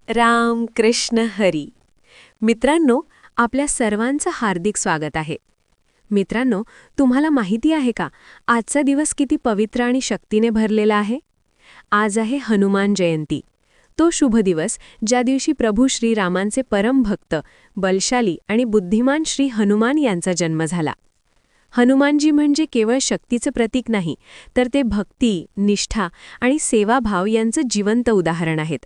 राम कृष्ण हरी. मित्रांनो, आपल्या सर्वांचं हार्दिक स्वागत आहे. मित्रांनो, तुम्हाला माहिती आहे का आजचा दिवस किती पवित्र आणि शक्तीने भरलेला आहे? आज आहे हनुमान जयंती. तो शुभ दिवस ज्या दिवशी प्रभू श्रीरामांचे परम भक्त, बलशाली आणि बुद्धिमान श्री हनुमान यांचा जन्म झाला. हनुमानजी म्हणजे केवळ शक्तीचं प्रतीक नाही, तर ते भक्ती, निष्ठा आणि सेवाभाव यांचं जिवंत उदाहरण आहेत.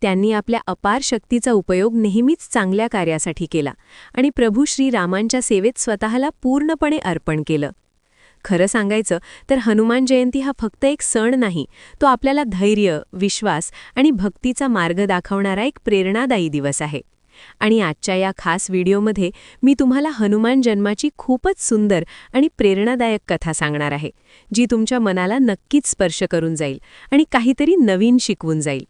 त्यांनी आपल्या अपार शक्तीचा उपयोग नेहमीच चांगल्या कार्यासाठी केला आणि प्रभू श्रीरामांच्या सेवेत स्वतःला पूर्णपणे अर्पण केलं. खरं सांगायचं तर हनुमान जयंती हा फक्त एक सण नाही, तो आपल्याला धैर्य, विश्वास आणि भक्तीचा मार्ग दाखवणारा एक प्रेरणादायी दिवस आहे. आणि आजच्या या खास व्हिडिओमध्ये मी तुम्हाला हनुमान जन्माची खूपच सुंदर आणि प्रेरणादायक कथा सांगणार आहे, जी तुमच्या मनाला नक्कीच स्पर्श करून जाईल आणि काहीतरी नवीन शिकवून जाईल.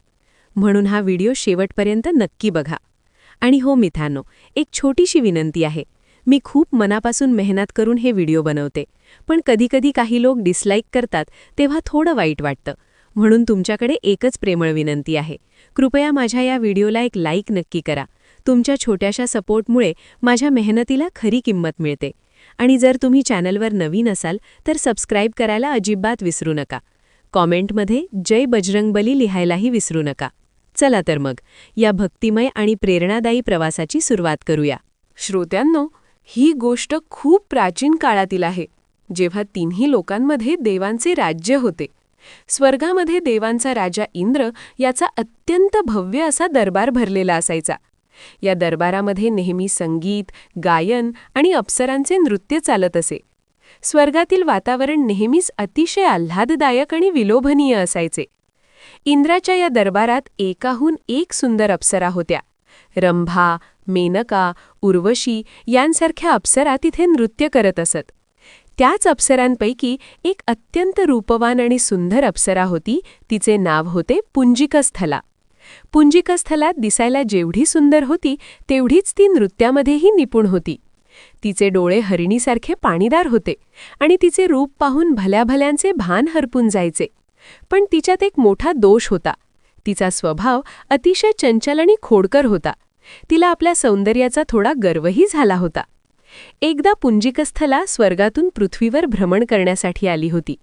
म्हणून हा व्हिडिओ शेवटपर्यंत नक्की बघा. आणि हो मित्रांनो, एक छोटीशी विनंती आहे. मी खूप मनापासून मेहनत करून हे व्हिडिओ बनवते, पण कधीकधी काही लोक डिसलाईक करतात तेव्हा थोडं वाईट वाटतं. म्हणून तुमच्याकडे एकच प्रेमळ विनंती आहे, कृपया माझ्या या व्हिडिओला एक लाईक नक्की करा. तुमच्या छोट्याशा सपोर्टमुळे माझ्या मेहनतीला खरी किंमत मिळते. आणि जर तुम्ही चॅनलवर नवीन असाल तर सबस्क्राईब करायला अजिबात विसरू नका. कॉमेंटमध्ये जय बजरंगबली लिहायलाही विसरू नका. चला तर मग या भक्तिमय आणि प्रेरणादायी प्रवासाची सुरुवात करूया. श्रोत्यांनो, ही गोष्ट खूप प्राचीन काळातील आहे, जेव्हा तिन्ही लोकांमध्ये देवांचे राज्य होते. स्वर्गामध्ये देवांचा राजा इंद्र याचा अत्यंत भव्य असा दरबार भरलेला असायचा. या दरबारामध्ये नेहमी संगीत, गायन आणि अप्सरांचे नृत्य चालत असे. स्वर्गातील वातावरण नेहमीच अतिशय आल्हाददायक आणि विलोभनीय असायचे. इंद्राच्या या दरबारात एकाहून एक सुंदर अप्सरा होत्या. रंभा, मेनका, उर्वशी यांसारख्या अप्सरा तिथे नृत्य करत असत. त्याच अप्सरांपैकी एक अत्यंत रूपवान आणि सुंदर अप्सरा होती. तिचे नाव होते पुंजिकस्थला. पुंजिकस्थला दिसायला जेवढी सुंदर होती तेवढीच ती नृत्यामध्येही निपुण होती. तिचे डोळे हरिणीसारखे पाणीदार होते आणि तिचे रूप पाहून भल्याभल्यांचे भान हरपून जायचे. पण तिच्यात एक मोठा दोष होता. तिचा स्वभाव अतिशय चंचल आणि खोडकर होता. तिला आपल्या सौंदर्याचा थोडा गर्वही झाला होता. एकदा पुंजिकस्थला स्वर्गातून पृथ्वीवर भ्रमण करण्यासाठी आली होती.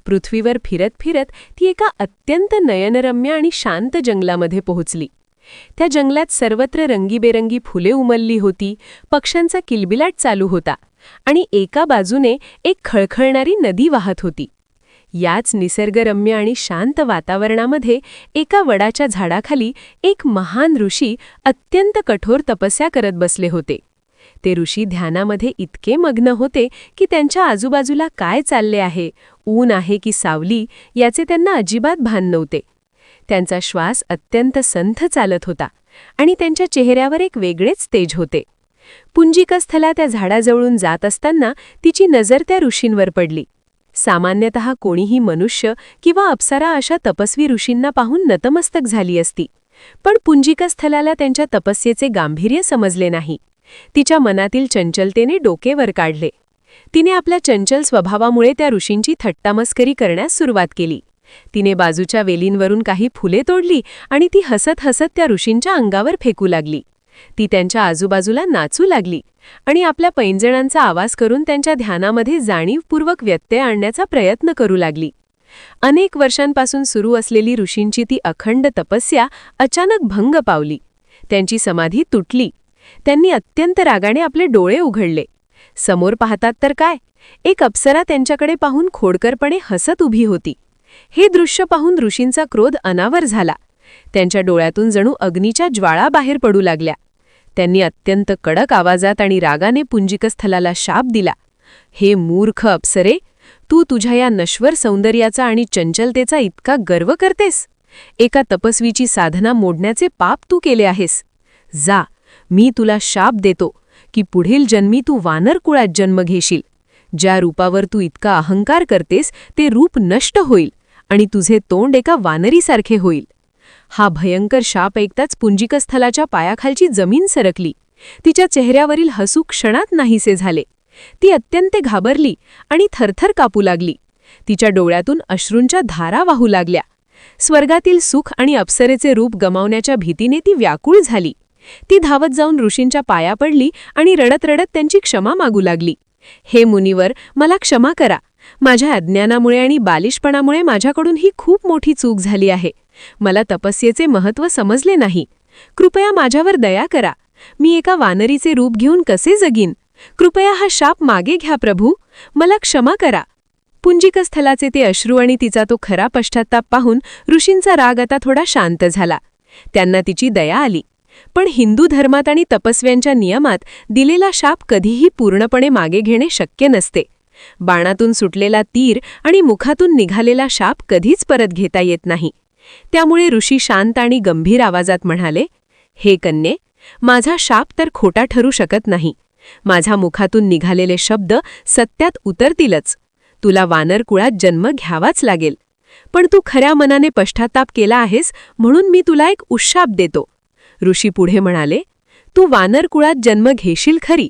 पृथ्वीवर फिरत फिरत ती एका अत्यंत नयनरम्य आणि शांत जंगलामध्ये पोहोचली. त्या जंगलात सर्वत्र रंगीबेरंगी फुले उमलली होती, पक्ष्यांचा किलबिलाट चालू होता आणि एका बाजूने एक खळखळणारी नदी वाहत होती. याच निसर्गरम्य आणि शांत वातावरणामध्ये एका वडाच्या झाडाखाली एक महान ऋषी अत्यंत कठोर तपस्या करत बसले होते. ते ऋषी ध्यानामध्ये इतके मग्न होते की त्यांच्या आजूबाजूला काय चालले आहे, ऊन आहे की सावली, याचे त्यांना अजिबात भान नव्हते. त्यांचा श्वास अत्यंत संथ चालत होता आणि त्यांच्या चेहऱ्यावर एक वेगळेच तेज होते. पुंजिकस्थला त्या झाडाजवळून जात असताना तिची नजर त्या ऋषींवर पडली. सामान्यतः कोणीही मनुष्य किंवा अप्सरा अशा तपस्वी ऋषींना पाहून नतमस्तक झाली असती, पण पुंजिकस्थलाला त्यांच्या तपस्येचे गांभीर्य समजले नाही. तिच्या मनातील चंचलतेने डोके वर काढले. तिने आपल्या चंचल स्वभावामुळे त्या ऋषींची थट्टामस्करी करण्यास सुरुवात केली. तिने बाजूच्या वेलींवरून काही फुले तोडली आणि ती हसत हसत त्या ऋषींच्या अंगावर फेकू लागली. ती त्यांच्या आजूबाजूला नाचू लागली आणि आपल्या पैंजणांचा आवाज करून त्यांच्या ध्यानामध्ये जाणीवपूर्वक व्यत्यय आणण्याचा प्रयत्न करू लागली. अनेक वर्षांपासून सुरू असलेली ऋषींची ती अखंड तपस्या अचानक भंग पावली. त्यांची समाधी तुटली. त्यांनी अत्यंत रागाने आपले डोळे उघडले. समोर पाहतात तर काय, एक अप्सरा त्यांच्याकडे पाहून खोडकरपणे हसत उभी होती. हे दृश्य पाहून ऋषींचा क्रोध अनावर झाला. त्यांच्या डोळ्यातून जणू अग्नीच्या ज्वाळा बाहेर पडू लागल्या. त्यांनी अत्यंत कडक आवाजात आणि रागाने पुंजिकस्थलाला शाप दिला. हे मूर्ख अप्सरे, तू तुझ्या या नश्वर सौंदर्याचा आणि चंचलतेचा इतका गर्व करतेस? एका तपस्वीची साधना मोडण्याचे पाप तू केले आहेस. जा, मी तुला शाप देतो की पुढील जन्मी तू वानर कुळात जन्म घेशील. ज्या रूपावर तू इतका अहंकार करतेस ते रूप नष्ट होईल आणि तुझे तोंड एका वानरीसारखे होईल. हा भयंकर शाप ऐकताच पुंजिकस्थलाच्या पायाखालची जमीन सरकली. तिच्या चेहऱ्यावरील हसू क्षणात नाहीसे झाले. ती अत्यंत घाबरली आणि थरथर कापू लागली. तिच्या डोळ्यातून अश्रूंच्या धारा वाहू लागल्या. स्वर्गातील सुख आणि अप्सरेचे रूप गमावण्याच्या भीतीने ती व्याकुळ झाली. ती धावत जाऊन ऋषींच्या पाया पडली आणि रडत रडत त्यांची क्षमा मागू लागली. हे मुनिवर, मला क्षमा करा. माझ्या अज्ञानामुळे आणि बालिशपणामुळे माझ्याकडून ही खूप मोठी चूक झाली आहे. मला तपस्येचे महत्त्व समजले नाही. कृपया माझ्यावर दया करा. मी एका वानरीचे रूप घेऊन कसे जगीन? कृपया हा शाप मागे घ्या प्रभू. मला क्षमा करा. पुंजिकस्थलाचे ते अश्रू आणि तिचा तो खरा पश्चात्ताप पाहून ऋषींचा राग आता थोडा शांत झाला. त्यांना तिची दया आली. पण हिंदू धर्मात आणि तपस्व्यांच्या नियमात दिलेला शाप कधीही पूर्णपणे मागे घेणे शक्य नसते. बाणातून सुटलेला तीर आणि मुखातून निघालेला शाप कधीच परत घेता येत नाही. त्यामुळे ऋषी शांत आणि गंभीर आवाजात म्हणाले, हे कन्ये, माझा शाप तर खोटा ठरू शकत नाही. माझ्या मुखातून निघालेले शब्द सत्यात उतरतीलच. तुला वानर कुळात जन्म घ्यावाच लागेल. पण तू खऱ्या मनाने पश्चात्ताप केला आहेस म्हणून मी तुला एक उशाप देतो. ऋषी पुढे म्हणाले, तू वानर कुळात जन्म घेशील खरी,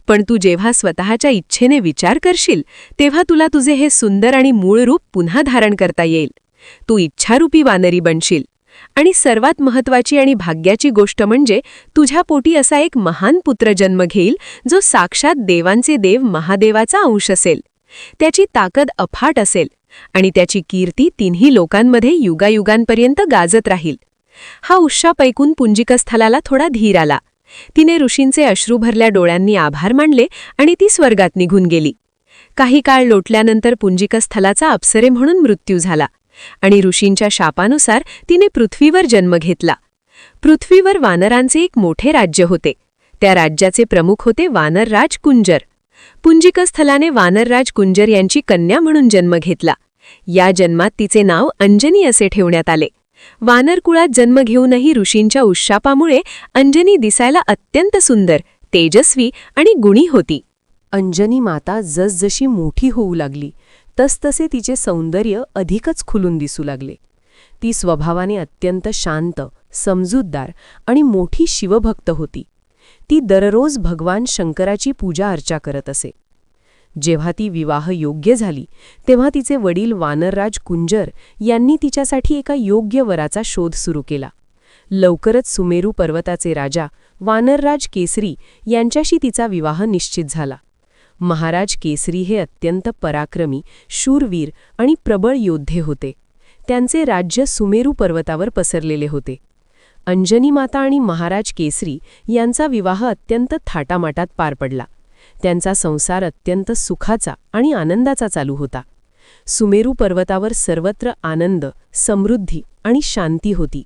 पण तू जेव्हा स्वतःच्या इच्छेने विचार करशील तेव्हा तुला तुझे हे सुंदर आणि मूळ रूप पुन्हा धारण करता येईल. तू इच्छारूपी वानरी बनशील. आणि सर्वात महत्त्वाची आणि भाग्याची गोष्ट म्हणजे तुझ्या पोटी असा एक महान पुत्र जन्म घेईल जो साक्षात देवांचे देव महादेवाचा अंश असेल. त्याची ताकद अफाट असेल आणि त्याची कीर्ती तिन्ही लोकांमध्ये युगायुगांपर्यंत गाजत राहील. हा उशाप ऐकून पुंजिकस्थलाला थोडा धीर आला. तिने ऋषींचे अश्रू भरल्या डोळ्यांनी आभार मानले आणि ती स्वर्गात निघून गेली. काही काळ लोटल्यानंतर पुंजिकस्थलाचा अप्सरे म्हणून मृत्यू झाला आणि ऋषींच्या शापानुसार तिने पृथ्वीवर जन्म घेतला. पृथ्वीवर वानरांचे एक मोठे राज्य होते. त्या राज्याचे प्रमुख होते वानरराज कुंजर. पुंजिकस्थलाने वानरराज कुंजर यांची कन्या म्हणून जन्म घेतला. या जन्मात तिचे नाव अंजनी असे ठेवण्यात आले. वानरकुळात जन्म घेऊनही ऋषींच्या उशापामुळे अंजनी दिसायला अत्यंत सुंदर, तेजस्वी आणि गुणी होती. अंजनी माता जसजशी मोठी होऊ लागली तसतसे तिचे सौंदर्य अधिकच खुलून दिसू लागले. ती स्वभावाने अत्यंत शांत, समजूतदार आणि मोठी शिवभक्त होती. ती दररोज भगवान शंकराची पूजा अर्चा करत असे. जेव्हा ती विवाह योग्य झाली तेव्हा तिचे वडील वानरराज कुंजर यांनी तिच्यासाठी एका योग्य वराचा शोध सुरू केला. लवकरच सुमेरू पर्वताचे राजा वानरराज केसरी यांच्याशी तिचा विवाह निश्चित झाला. महाराज केसरी हे अत्यंत पराक्रमी, शूरवीर आणि प्रबळ योद्धे होते. त्यांचे राज्य सुमेरू पर्वतावर पसरलेले होते. अंजनी माता आणि महाराज केसरी यांचा विवाह अत्यंत थाटामाटात पार पडला. त्यांचा संसार अत्यंत सुखाचा आणि आनंदाचा चालू होता. सुमेरू पर्वतावर सर्वत्र आनंद, समृद्धी आणि शांती होती.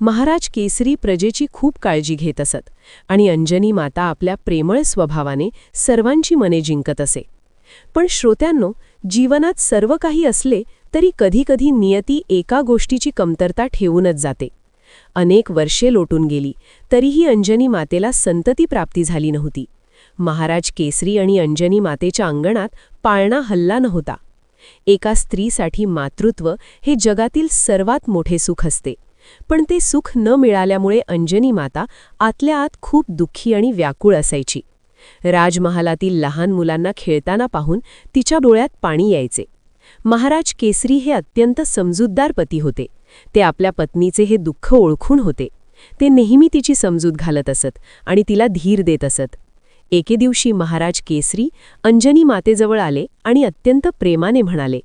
महाराज केसरी प्रजेची खूप काळजी घेत असत आणि अंजनी माता आपल्या प्रेमळ स्वभावाने सर्वांची मने जिंकत असे. पण श्रोत्यांनो, जीवनात सर्व काही असले तरी कधीकधी नियती एका गोष्टीची कमतरता ठेवूनच जाते. अनेक वर्षे लोटून गेली तरीही अंजनी मातेला संतती प्राप्ती झाली नव्हती. महाराज केसरी आणि अंजनी मातेच्या अंगणात पाळणा हलला नव्हता. एका स्त्रीसाठी मातृत्व हे जगातील सर्वात मोठे सुख असते. पण ते सुख न मिळाल्यामुळे अंजनी माता आतल्या आत खूप दुःखी आणि व्याकुळ असायची. राजमहालातील लहान मुलांना खेळताना पाहून तिच्या डोळ्यात पाणी यायचे. महाराज केसरी हे अत्यंत समजूतदार पती होते. ते आपल्या पत्नीचे हे दुःख ओळखून होते. ते नेहमी तिची समजूत घालत असत आणि तिला धीर देत असत. एके दिवशी महाराज केसरी अंजनी मातेजवळ आले आणि अत्यंत प्रेमाने म्हणाले,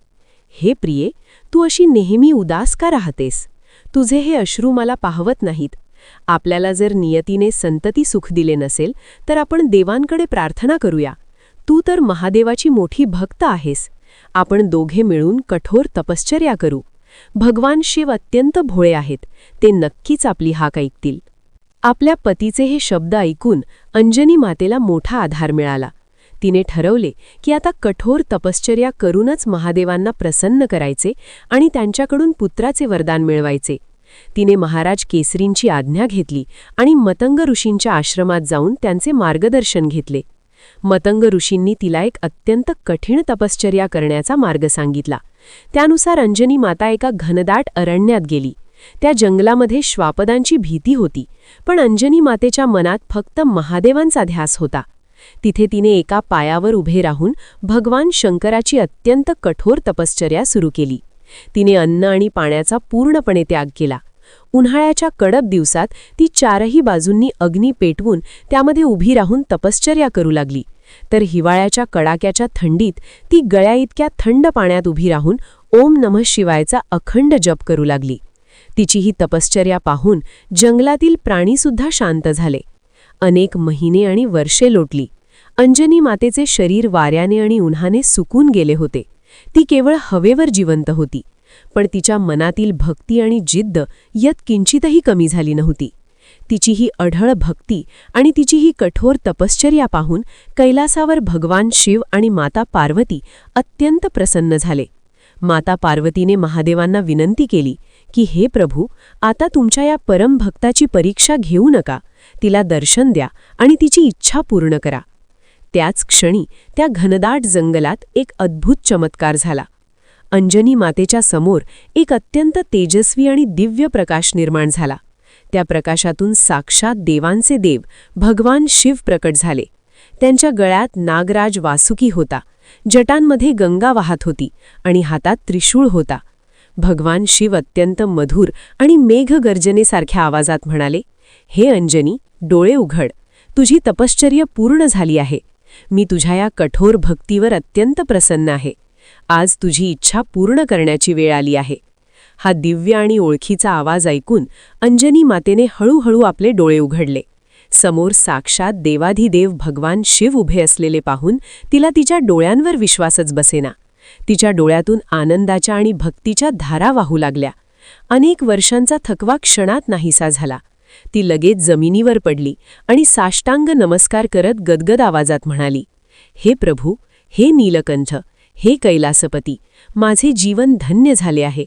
हे प्रिये, तू अशी नेहमी उदास का राहतेस? तुझे हे अश्रू मला पाहवत नाहीत. आपल्याला जर नियतीने संतती सुख दिले नसेल तर आपण देवांकडे प्रार्थना करूया. तू तर महादेवाची मोठी भक्त आहेस. आपण दोघे मिळून कठोर तपश्चर्या करू. भगवान शिव अत्यंत भोळे आहेत. ते नक्कीच आपली हाक ऐकतील. आपल्या पतीचे हे शब्द ऐकून अंजनी मातेला मोठा आधार मिळाला. तिने ठरवले की आता कठोर तपश्चर्या करूनच महादेवांना प्रसन्न करायचे आणि त्यांच्याकडून पुत्राचे वरदान मिळवायचे. तिने महाराज केसरींची आज्ञा घेतली आणि मतंग ऋषींच्या आश्रमात जाऊन त्यांचे मार्गदर्शन घेतले. मतंग ऋषींनी तिला एक अत्यंत कठीण तपश्चर्या करण्याचा मार्ग सांगितला. त्यानुसार अंजनी माता एका घनदाट अरण्यात गेली. त्या जंगलामध्ये श्वापदांची भीती होती, पण अंजनी मातेच्या मनात फक्त महादेवांचा ध्यास होता. तिथे तिने एका पायावर उभे राहून भगवान शंकराची अत्यंत कठोर तपश्चर्या सुरू केली. तिने अन्न आणि पाण्याचा पूर्णपणे त्याग केला. उन्हाळ्याच्या कडक दिवसात ती चारही बाजूंनी अग्नी पेटवून त्यामध्ये उभी राहून तपश्चर्या करू लागली, तर हिवाळ्याच्या कडाक्याच्या थंडीत ती गळ्याइतक्या थंड पाण्यात उभी राहून ओम नमः शिवायचा अखंड जप करू लागली. तिची ही तपश्चर्या पाहून जंगलातील प्राणीसुद्धा शांत झाले. अनेक महिने आणि वर्षे लोटली. अंजनी मातेचे शरीर वाऱ्याने आणि उन्हाने सुकून गेले होते. ती केवळ हवेवर जिवंत होती, पण तिच्या मनातील भक्ती आणि जिद्द यत्किंचितही कमी झाली नव्हती. तिची ही अढळ भक्ती आणि तिची ही कठोर तपश्चर्या पाहून कैलासावर भगवान शिव आणि माता पार्वती अत्यंत प्रसन्न झाले. माता पार्वतीने महादेवांना विनंती केली की हे प्रभू, आता तुमच्या या परम भक्ताची परीक्षा घेऊ नका, तिला दर्शन द्या आणि तिची इच्छा पूर्ण करा. त्याच क्षणी त्या घनदाट जंगलात एक अद्भुत चमत्कार झाला. अंजनी मातेच्या समोर एक अत्यंत तेजस्वी आणि दिव्य प्रकाश निर्माण झाला. त्या प्रकाशातून साक्षात देवांचे देव भगवान शिव प्रकट झाले. त्यांच्या गळ्यात नागराज वासुकी होता, जटांमध्ये गंगा वाहत होती आणि हातात त्रिशूळ होता. भगवान शिव अत्यंत मधुर आणि मेघगर्जनेसारख्या आवाजात म्हणाले, हे अंजनी, डोळे उघड, तुझी तपश्चर्या पूर्ण झाली आहे. मी तुझ्या या कठोर भक्तीवर अत्यंत प्रसन्न आहे. आज तुझी इच्छा पूर्ण करण्याची वेळ आली आहे. हा दिव्य आणि ओळखीचा आवाज ऐकून अंजनी मातेने हळूहळू आपले डोळे उघडले. समोर साक्षात देवाधिदेव भगवान शिव उभे असलेले पाहून तिला तिच्या डोळ्यांवर विश्वासच बसेना. तिच्या डोळ्यातून आनंदाच्या आणि भक्तीच्या धारा वाहू लागल्या. अनेक वर्षांचा थकवा क्षणात नाहीसा झाला. ती लगेच जमिनीवर पडली आणि साष्टांग नमस्कार करत गदगद आवाजात म्हणाली, हे प्रभू, हे नीलकंठ, हे कैलासपती, माझे जीवन धन्य झाले आहे.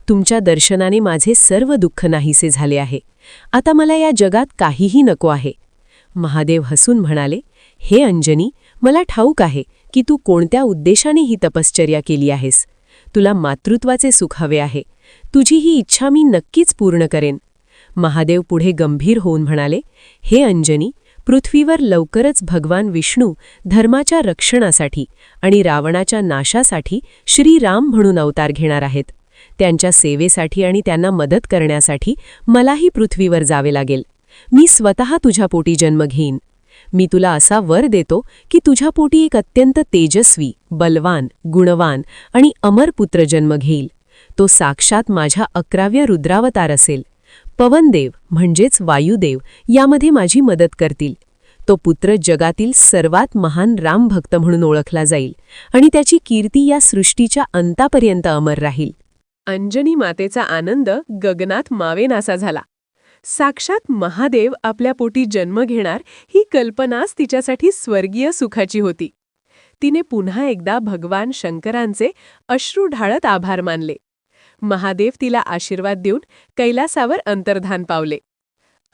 तुमच्या दर्शनाने माझे सर्व दुःख नाहीसे झाले आहे. आता मला या जगात काहीही नको आहे. महादेव हसून म्हणाले, हे अंजनी, मला ठाऊक आहे की तू कोणत्या उद्देशाने ही तपश्चर्या केली आहेस. तुला मातृत्वाचे सुख हवे आहे. तुझी ही इच्छा मी नक्कीच पूर्ण करेन. महादेव पुढे गंभीर होऊन म्हणाले, हे अंजनी, पृथ्वीवर लवकरच भगवान विष्णू धर्माच्या रक्षणासाठी आणि रावणाच्या नाशासाठी श्रीराम म्हणून अवतार घेणार आहेत. त्यांच्या सेवेसाठी आणि त्यांना मदत करण्यासाठी मलाही पृथ्वीवर जावे लागेल. मी स्वतः तुझ्या पोटी जन्म घेईन. मी तुला असा वर देतो की तुझ्या पोटी एक अत्यंत तेजस्वी, बलवान, गुणवान आणि अमर पुत्र जन्म घेईल. तो साक्षात माझ्या 11व्या रुद्रावतार असेल. पवनदेव म्हणजेच वायुदेव यामध्ये माझी मदत करतील. तो पुत्र जगातील सर्वात महान रामभक्त म्हणून ओळखला जाईल आणि त्याची कीर्ती या सृष्टीच्या अंतापर्यंत अमर राहील. अंजनी मातेचा आनंद गगनात मावेनासा झाला. साक्षात महादेव आपल्या पोटी जन्म घेणार ही कल्पनाच तिच्यासाठी स्वर्गीय सुखाची होती. तिने पुन्हा एकदा भगवान शंकरांचे अश्रू ढाळत आभार मानले. महादेव तिला आशीर्वाद देऊन कैलासावर अंतर्धान पावले.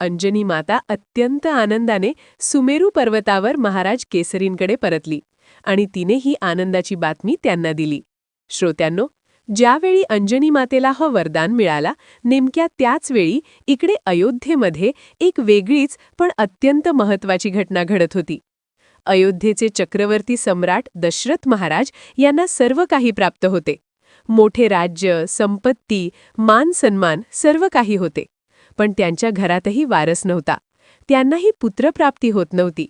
अंजनी माता अत्यंत आनंदाने सुमेरू पर्वतावर महाराज केसरींकडे परतली आणि तिने ही आनंदाची बातमी त्यांना दिली. श्रोत्यांनो, ज्यावेळी अंजनी मातेला हे वरदान मिळाला, नेमक्या त्याच वेळी इकडे अयोध्येमध्ये एक वेगळीच पण अत्यंत महत्त्वाची घटना घडत होती. अयोध्येचे चक्रवर्ती सम्राट दशरथ महाराज यांना सर्व काही प्राप्त होते. मोठे राज्य, संपत्ती, मान सन्मान सर्व काही होते. पण त्यांच्या घरातही वारस नव्हता. त्यांनाही पुत्रप्राप्ती होत नव्हती.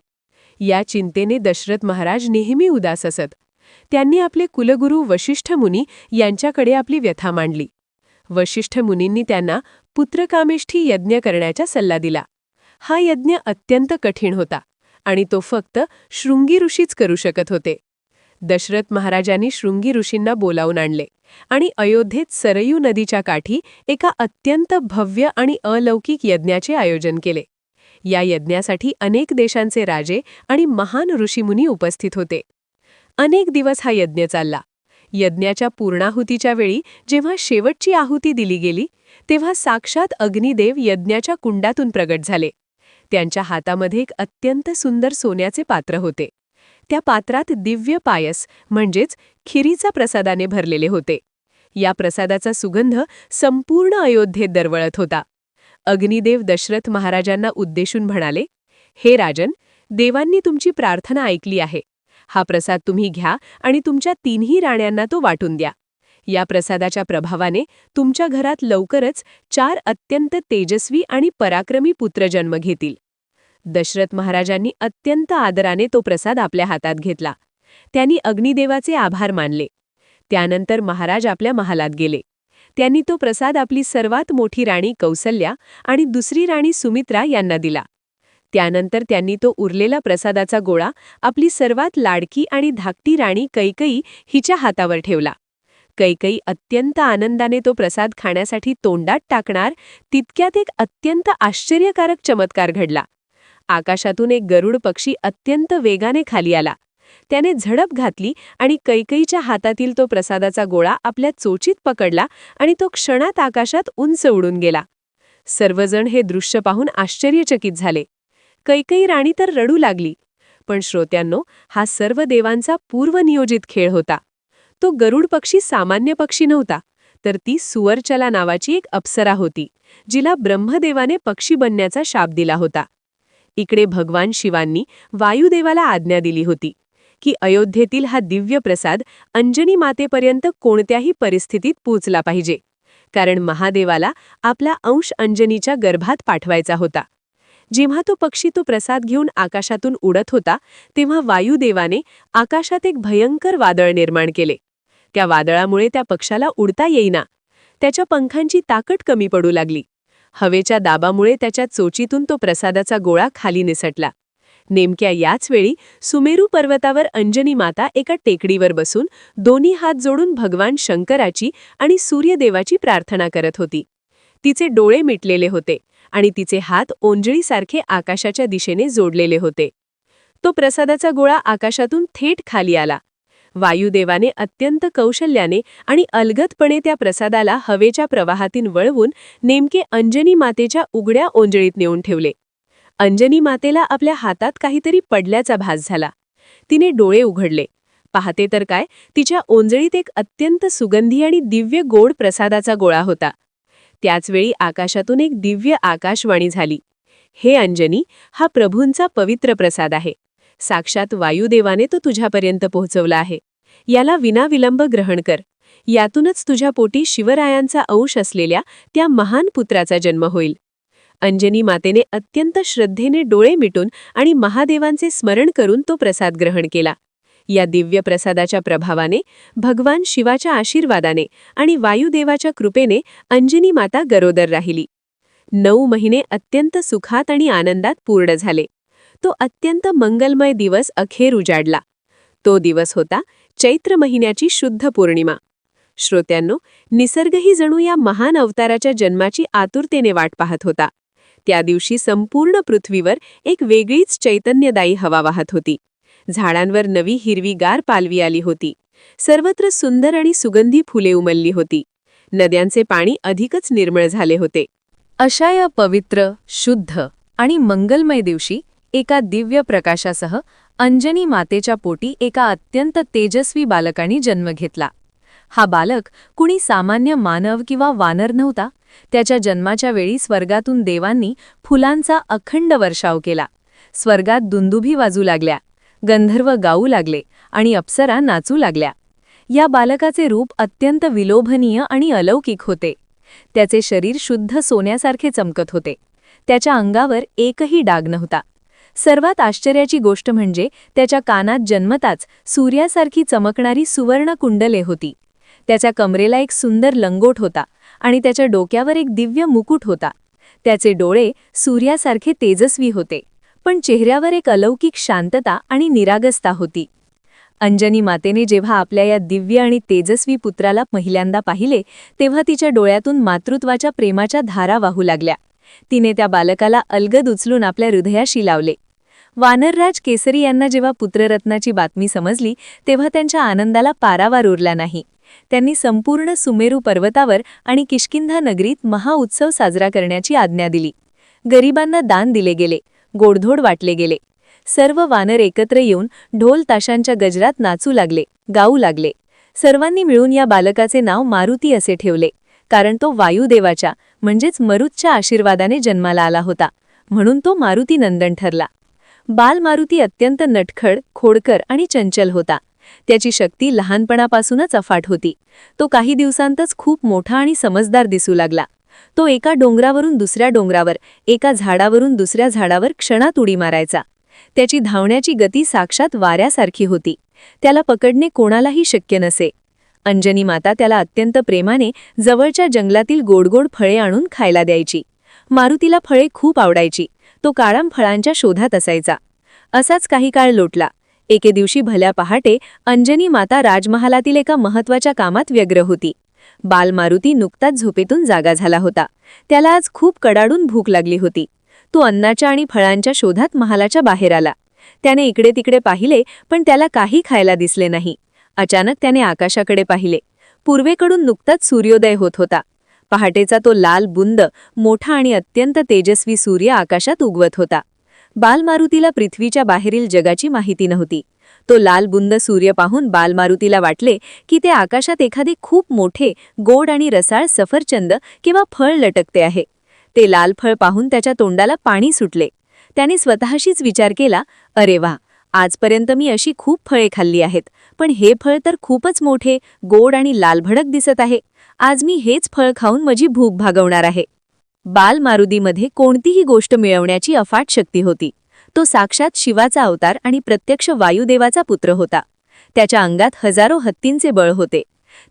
या चिंतेने दशरथ महाराज नेहमी उदास असत. त्यांनी आपले कुलगुरू वशिष्ठ मुनी यांच्याकडे आपली व्यथा मांडली. वशिष्ठ मुनींनी त्यांना पुत्रकामेष्ठी यज्ञ करण्याचा सल्ला दिला. हा यज्ञ अत्यंत कठीण होता आणि तो फक्त शृंगी ऋषीच करू शकत होते. दशरथ महाराजांनी शृंगी ऋषींना बोलावून आणले आणि अयोध्येत सरयू नदीच्या काठी एका अत्यंत भव्य आणि अलौकिक यज्ञाचे आयोजन केले. या यज्ञासाठी अनेक देशांचे राजे आणि महान ऋषीमुनी उपस्थित होते. अनेक दिवस हा यज्ञ चालला. यज्ञाच्या पूर्णाहुतीच्या वेळी जेव्हा शेवटची आहुती दिली गेली, तेव्हा साक्षात अग्निदेव यज्ञाच्या कुंडातून प्रगट झाले. त्यांच्या हातामध्ये एक अत्यंत सुंदर सोन्याचे पात्र होते. त्या पात्रात दिव्य पायस म्हणजेच खिरीचा प्रसादाने भरलेले होते. या प्रसादाचा सुगंध संपूर्ण अयोध्येत दरवळत होता. अग्निदेव दशरथ महाराजांना उद्देशून म्हणाले, हे राजन, देवांनी तुमची प्रार्थना ऐकली आहे. हा प्रसाद तुम्ही घ्या आणि तुमच्या 3ही राण्यांना तो वाटून द्या. या प्रसादाच्या प्रभावाने तुमच्या घरात लवकरच 4 अत्यंत तेजस्वी आणि पराक्रमी पुत्र जन्म घेतील. दशरथ महाराजांनी अत्यंत आदराने तो प्रसाद आपल्या हातात घेतला. त्यांनी अग्निदेवाचे आभार मानले. त्यानंतर महाराज आपल्या महालात गेले. त्यांनी तो प्रसाद आपली सर्वात मोठी राणी कौसल्या आणि दुसरी राणी सुमित्रा यांना दिला. त्यानंतर त्यांनी तो उरलेला प्रसादाचा गोळा आपली सर्वात लाडकी आणि धाकटी राणी कैकेयी हिच्या हातावर ठेवला. कैकेयी अत्यंत आनंदाने तो प्रसाद खाण्यासाठी तोंडात टाकणार तितक्यात एक अत्यंत आश्चर्यकारक चमत्कार घडला. आकाशातून एक गरुड पक्षी अत्यंत वेगाने खाली आला. त्याने झडप घातली आणि कैकेयीच्या हातातील तो प्रसादाचा गोळा आपल्या चोचीत पकडला आणि तो क्षणात आकाशात उंच उडून गेला. सर्वजण हे दृश्य पाहून आश्चर्यचकित झाले. कैकेयी राणी तर रडू लागली. पण श्रोत्यांनो, हा सर्व देवांचा पूर्वनियोजित खेळ होता. तो गरुड पक्षी सामान्य पक्षी नव्हता, तर ती सुवर्चला नावाची एक अप्सरा होती, जिला ब्रह्मदेवाने पक्षी बनण्याचा शाप दिला होता. इकडे भगवान शिवांनी वायुदेवाला आज्ञा दिली होती की अयोध्येतील हा दिव्य प्रसाद अंजनी मातेपर्यंत कोणत्याही परिस्थितीत पोचला पाहिजे, कारण महादेवाला आपला अंश अंजनीच्या गर्भात पाठवायचा होता. जेव्हा तो पक्षी तो प्रसाद घेऊन आकाशातून उडत होता, तेव्हा वायुदेवाने आकाशात एक भयंकर वादळ निर्माण केले. त्या वादळामुळे त्या पक्षाला उडता येईना. त्याच्या पंखांची ताकद कमी पडू लागली. हवेच्या दाबामुळे त्याच्या चोचीतून तो प्रसादाचा गोळा खाली निसटला. नेमक्या याच वेळी सुमेरू पर्वतावर अंजनी माता एका टेकडीवर बसून दोन्ही हात जोडून भगवान शंकराची आणि सूर्यदेवाची प्रार्थना करत होती. तिचे डोळे मिटलेले होते आणि तिचे हात ओंजळीसारखे आकाशाच्या दिशेने जोडलेले होते. तो प्रसादाचा गोळा आकाशातून थेट खाली आला. वायुदेवाने अत्यंत कौशल्याने आणि अलगदपणे त्या प्रसादाला हवेच्या प्रवाहातून वळवून नेमके अंजनी मातेच्या उघड्या ओंजळीत नेऊन ठेवले. अंजनी मातेला आपल्या हातात काहीतरी पडल्याचा भास झाला. तिने डोळे उघडले. पाहते तर काय, तिच्या ओंजळीत एक अत्यंत सुगंधी आणि दिव्य गोड प्रसादाचा गोळा होता. त्याचवेळी आकाशातून एक दिव्य आकाशवाणी झाली. हे अंजनी, हा प्रभूंचा पवित्र प्रसाद आहे. साक्षात वायुदेवाने तो तुझ्यापर्यंत पोहोचवला आहे. याला विनाविलंब ग्रहण कर. यातूनच तुझ्या पोटी शिवरायांचा अंश असलेल्या त्या महान पुत्राचा जन्म होईल. अंजनी मातेने अत्यंत श्रद्धेने डोळे मिटून आणि महादेवांचे स्मरण करून तो प्रसाद ग्रहण केला. या दिव्य प्रसादाच्या प्रभावाने, भगवान शिवाच्या आशीर्वादाने आणि वायुदेवाच्या कृपेने अंजनी माता गरोदर राहिली. 9 महिने अत्यंत सुखात आणि आनंदात पूर्ण झाले. तो अत्यंत मंगलमय दिवस अखेर उजाडला. तो दिवस होता चैत्र महिन्याची शुद्ध पौर्णिमा. श्रोत्यांनो, निसर्गही जणू या महान अवताराच्या जन्माची आतुरतेने वाट पाहत होता. त्या दिवशी संपूर्ण पृथ्वीवर एक वेगळीच चैतन्यदायी हवा वाहत होती. झाडांवर नवी हिरवीगार पालवी आली होती. सर्वत्र सुंदर आणि सुगंधी फुले उमलली होती. नद्यांचे पाणी अधिकच निर्मळ झाले होते. अशा या पवित्र, शुद्ध आणि मंगलमय दिवशी एका दिव्य प्रकाशासह अंजनी मातेच्या पोटी एका अत्यंत तेजस्वी बालकाने जन्म घेतला. हा बालक कुणी सामान्य मानव किंवा वानर नव्हता. त्याच्या जन्माच्या वेळी स्वर्गातून देवांनी फुलांचा अखंड वर्षाव केला. स्वर्गात दुंदुभी वाजू लागल्या, गंधर्व गाऊ लागले आणि अप्सरा नाचू लागल्या. या बालकाचे रूप अत्यंत विलोभनीय आणि अलौकिक होते. त्याचे शरीर शुद्ध सोन्यासारखे चमकत होते. त्याच्या अंगावर एकही डाग नव्हता. सर्वात आश्चर्याची गोष्ट म्हणजे त्याच्या कानात जन्मताच सूर्यासारखी चमकणारी सुवर्ण कुंडले होती. त्याच्या कमरेला एक सुंदर लंगोट होता आणि त्याच्या डोक्यावर एक दिव्य मुकुट होता. त्याचे डोळे सूर्यासारखे तेजस्वी होते, पण चेहऱ्यावर एक अलौकिक शांतता आणि निरागसता होती. अंजनी मातेने जेव्हा आपल्या या दिव्य आणि तेजस्वी पुत्राला पहिल्यांदा पाहिले, तेव्हा तिच्या डोळ्यातून मातृत्वाच्या प्रेमाच्या धारा वाहू लागल्या. तिने त्या बालकाला अलगद उचलून आपल्या हृदयाशी लावले. वानरराज केसरी यांना जेव्हा पुत्ररत्नाची बातमी समजली, तेव्हा त्यांच्या आनंदाला पारावार उरला नाही. त्यांनी संपूर्ण सुमेरू पर्वतावर आणि किष्किंधा नगरीत महाउत्सव साजरा करण्याची आज्ञा दिली. गरिबांना दान दिले गेले, गोडधोड वाटले गेले. सर्व वानर एकत्र येऊन ढोल ताशांच्या गजरात नाचू लागले, गाऊ लागले. सर्वांनी मिळून या बालकाचे नाव मारुती असे ठेवले, कारण तो वायुदेवाच्या म्हणजेच मरुतच्या आशीर्वादाने जन्माला आला होता, म्हणून तो मारुती नंदन ठरला. बाल मारुती अत्यंत नटखड, खोडकर आणि चंचल होता. त्याची शक्ती लहानपणापासूनच अफाट होती. तो काही दिवसांतच खूप मोठा आणि समजदार दिसू लागला. तो एका डोंगरावरून दुसऱ्या डोंगरावर, एका झाडावरून दुसऱ्या झाडावर क्षणात उडी मारायचा. त्याची धावण्याची गती साक्षात वाऱ्यासारखी होती. त्याला पकडणे कोणालाही शक्य नसे. अंजनी माता त्याला अत्यंत प्रेमाने जवळच्या जंगलातील गोडगोड फळे आणून खायला द्यायची. मारुतीला फळे खूप आवडायची. तो काळाम फळांच्या शोधात असायचा. असाच काही काळ लोटला. एके दिवशी भल्या पहाटे अंजनी माता राजमहालातील एका महत्त्वाच्या कामात व्यग्र होती. बाल मारुती नुकताच झोपेतून जागा झाला होता. त्याला आज खूप कडाडून भूक लागली होती. तो अन्नाच्या आणि फळांच्या शोधात महालाच्या बाहेर आला. त्याने इकडे तिकडे पाहिले, पण त्याला काही खायला दिसले नाही. अचानक त्याने आकाशाकडे पाहिले. पूर्वेकडून नुकताच सूर्योदय होत होता. पहाटेचा तो लाल बुंद, मोठा आणि अत्यंत तेजस्वी सूर्य आकाशात उगवत होता. बालमारुतीला पृथ्वीच्या बाहेरील जगाची माहिती नव्हती. तो लाल बुंद सूर्य पाहून बालमारुतीला वाटले की ते आकाशात एखादे खूप मोठे, गोड आणि रसाळ सफरचंद किंवा फळ लटकते आहे. ते लाल फळ पाहून त्याच्या तोंडाला पाणी सुटले. त्याने स्वतःशीच विचार केला, अरे वा, आजपर्यंत मी अशी खूप फळे खाल्ली आहेत, पण हे फळ तर खूपच मोठे, गोड आणि लालभडक दिसत आहे. आज मी हेच फळ खाऊन माझी भूक भागवणार आहे. बालमारुतीमध्ये कोणतीही गोष्ट मिळवण्याची अफाट शक्ती होती. तो साक्षात शिवाचा अवतार आणि प्रत्यक्ष वायुदेवाचा पुत्र होता. त्याच्या अंगात हजारो हत्तींचे बळ होते.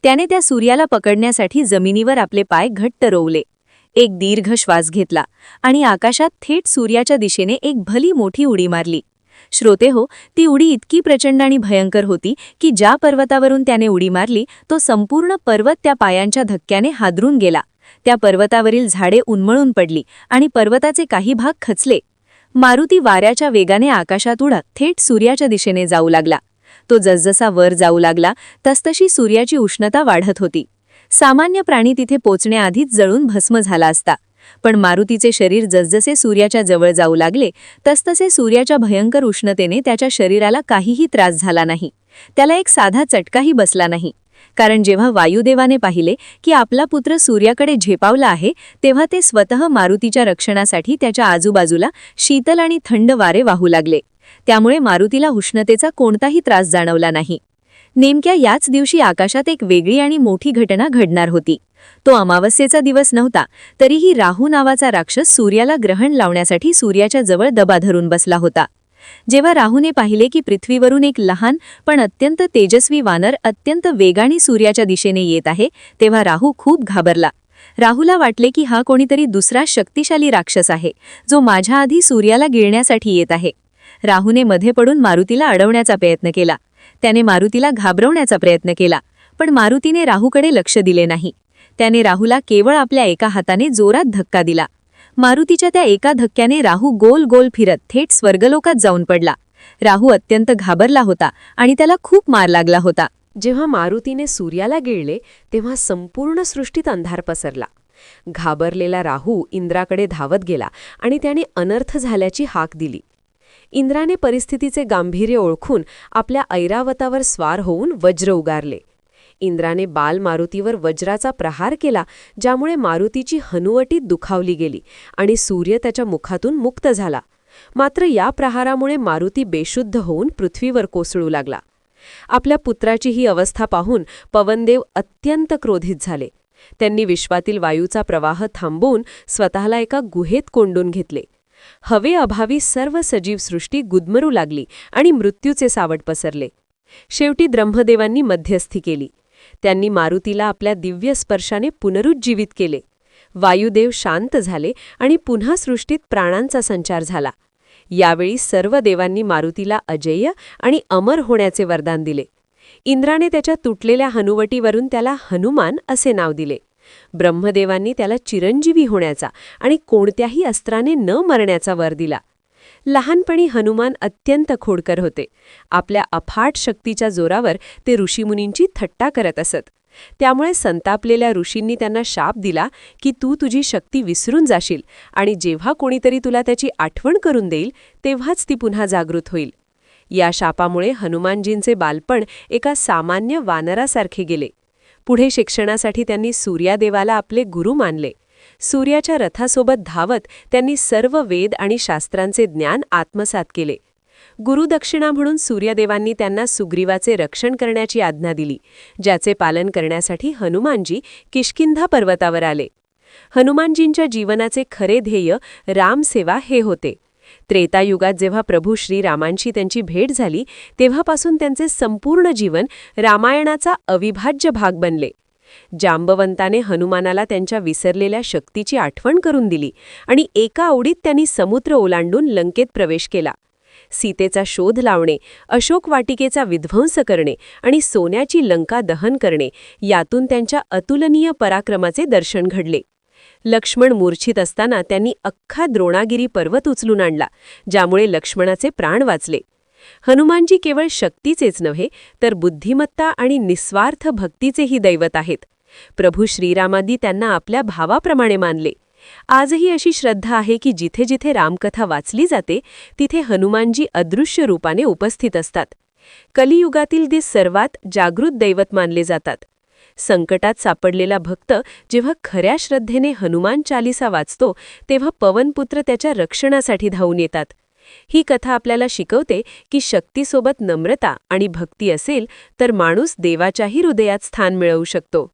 त्याने त्या सूर्याला पकडण्यासाठी जमिनीवर आपले पाय घट्ट रोवले. एक दीर्घ श्वास घेतला आणि आकाशात थेट सूर्याच्या दिशेने एक भली मोठी उडी मारली. श्रोतेहो, ती उडी इतकी प्रचंड आणि भयंकर होती की ज्या पर्वतावरून त्याने उडी मारली तो संपूर्ण पर्वत त्या पायांच्या धक्क्याने हादरून गेला. त्या पर्वतावरील झाडे उन्मळून पडली आणि पर्वताचे काही भाग खचले. मारुती वाऱ्याच्या वेगाने आकाशात उडत थेट सूर्याच्या दिशेने जाऊ लागला. तो जसजसा वर जाऊ लागला तसतशी सूर्याची उष्णता वाढत होती. सामान्य प्राणी तिथे पोचण्याआधीच जळून भस्म झाला असता. पण मारुतीचे शरीर जसजसे सूर्याच्या जवळ जाऊ लागले तसतसे सूर्याच्या भयंकर उष्णतेने त्याच्या शरीराला काहीही त्रास झाला नाही. त्याला एक साधा चटकाही बसला नाही. कारण जेव्हा वायुदेवाने पाहिले की आपला पुत्र सूर्याकडे झेपावला आहे, तेव्हा ते स्वतः मारुतीच्या रक्षणासाठी त्याच्या आजूबाजूला शीतल आणि थंड वारे वाहू लागले. त्यामुळे मारुतीला उष्णतेचा कोणताही त्रास जाणवला नाही. नेमक्या याच दिवशी आकाशात एक वेगळी आणि मोठी घटना घडणार होती. तो अमावस्येचा दिवस नव्हता, तरीही राहू नावाचा राक्षस सूर्याला ग्रहण लावण्यासाठी सूर्याच्या जवळ दबा धरून बसला होता. जेव्हा राहूने पाहिले की पृथ्वीवरून एक लहान पण अत्यंत तेजस्वी वानर अत्यंत वेगाने सूर्याच्या दिशेने येत आहे, तेव्हा राहू खूप घाबरला. राहूला वाटले की हा कोणीतरी दुसरा शक्तिशाली राक्षस आहे, जो माझ्या आधी सूर्याला गिळण्यासाठी येत आहे. राहूने मध्ये पडून मारुतीला अडवण्याचा प्रयत्न केला. त्याने मारुतीला घाबरवण्याचा प्रयत्न केला, पण मारुतीने राहूकडे लक्ष दिले नाही. त्याने राहूला केवळ आपल्या एका हाताने जोरात धक्का दिला. मारुतीच्या त्या एका धक्क्याने राहू गोल गोल फिरत थेट स्वर्गलोकात जाऊन पडला. राहू अत्यंत घाबरला होता आणि त्याला खूप मार लागला होता. जेव्हा मारुतीने सूर्याला गिळले तेव्हा संपूर्ण सृष्टीत अंधार पसरला. घाबरलेला राहू इंद्राकडे धावत गेला आणि त्याने अनर्थ झाल्याची हाक दिली. इंद्राने परिस्थितीचे गांभीर्य ओळखून आपल्या ऐरावतावर स्वार होऊन वज्र उगारले. इंद्राने बाल मारुतीवर वज्राचा प्रहार केला, ज्यामुळे मारुतीची हनुवटी दुखावली गेली आणि सूर्य त्याच्या मुखातून मुक्त झाला. मात्र या प्रहारामुळे मारुती बेशुद्ध होऊन पृथ्वीवर कोसळू लागला. आपल्या पुत्राची ही अवस्था पाहून पवनदेव अत्यंत क्रोधित झाले. त्यांनी विश्वातील वायूचा प्रवाह थांबवून स्वतःला एका गुहेत कोंडून घेतले. हवेअभावी सर्व सजीव सृष्टी गुदमरू लागली आणि मृत्यूचे सावट पसरले. शेवटी ब्रह्मदेवांनी मध्यस्थी केली. त्यांनी मारुतीला आपल्या दिव्य स्पर्शाने पुनरुज्जीवित केले. वायुदेव शांत झाले आणि पुन्हा सृष्टीत प्राणांचा संचार झाला. यावेळी सर्व देवांनी मारुतीला अजेय आणि अमर होण्याचे वरदान दिले. इंद्राने त्याच्या तुटलेल्या हनुवटीवरून त्याला हनुमान असे नाव दिले. ब्रह्मदेवांनी त्याला चिरंजीवी होण्याचा आणि कोणत्याही अस्त्राने न मरण्याचा वर दिला. लहानपणी हनुमान अत्यंत खोडकर होते. आपल्या अफाट शक्तीच्या जोरावर ते ऋषीमुनींची थट्टा करत असत. त्यामुळे संतापलेल्या ऋषींनी त्यांना शाप दिला की तू तुझी शक्ती विसरून जाशील आणि जेव्हा कोणीतरी तुला त्याची आठवण करून देईल तेव्हाच ती पुन्हा जागृत होईल. या शापामुळे हनुमानजींचे बालपण एका सामान्य वानरासारखे गेले. पुढे शिक्षणासाठी त्यांनी सूर्यादेवाला आपले गुरु मानले. सूर्याच्या रथासोबत धावत त्यांनी सर्व वेद आणि शास्त्रांचे ज्ञान आत्मसात केले. गुरुदक्षिणा म्हणून सूर्यदेवांनी त्यांना सुग्रीवाचे रक्षण करण्याची आज्ञा दिली, ज्याचे पालन करण्यासाठी हनुमानजी किष्किंधा पर्वतावर आले. हनुमानजींच्या जीवनाचे खरे ध्येय रामसेवा हे होते. त्रेतायुगात जेव्हा प्रभू श्रीरामांशी त्यांची भेट झाली, तेव्हापासून त्यांचे संपूर्ण जीवन रामायणाचा अविभाज्य भाग बनले. जांबवंताने हनुमानाला त्यांच्या विसरलेल्या शक्तीची आठवण करून दिली आणि एका ओढीत त्यांनी समुद्र ओलांडून लंकेत प्रवेश केला. सीतेचा शोध लावणे, अशोक वाटिकेचा विध्वंस करणे आणि सोन्याची लंका दहन करणे यातून त्यांच्या अतुलनीय पराक्रमाचे दर्शन घडले. लक्ष्मण मूर्छित असताना त्यांनी अख्खा द्रोणागिरी पर्वत उचलून आणला, ज्यामुळे लक्ष्मणाचे प्राण वाचले. हनुमानजी केवळ शक्तीचेच नव्हे तर बुद्धिमत्ता आणि निस्वार्थ भक्तीचेही दैवत आहेत. प्रभू श्रीरामांनी त्यांना आपल्या भावाप्रमाणे मानले. आजही अशी श्रद्धा आहे की जिथे जिथे रामकथा वाचली जाते तिथे हनुमानजी अदृश्य रूपाने उपस्थित असतात. कलियुगातील ते सर्वात जागृत दैवत मानले जातात. संकटात सापडलेला भक्त जेव्हा खऱ्या श्रद्धेने हनुमान चालिसा वाचतो तेव्हा पवनपुत्र त्याच्या रक्षणासाठी धावून येतात. ही कथा आपल्याला शिकवते की शक्तीसोबत नम्रता आणि भक्ती असेल तर माणूस देवाच्याही हृदयात स्थान मिळवू शकतो.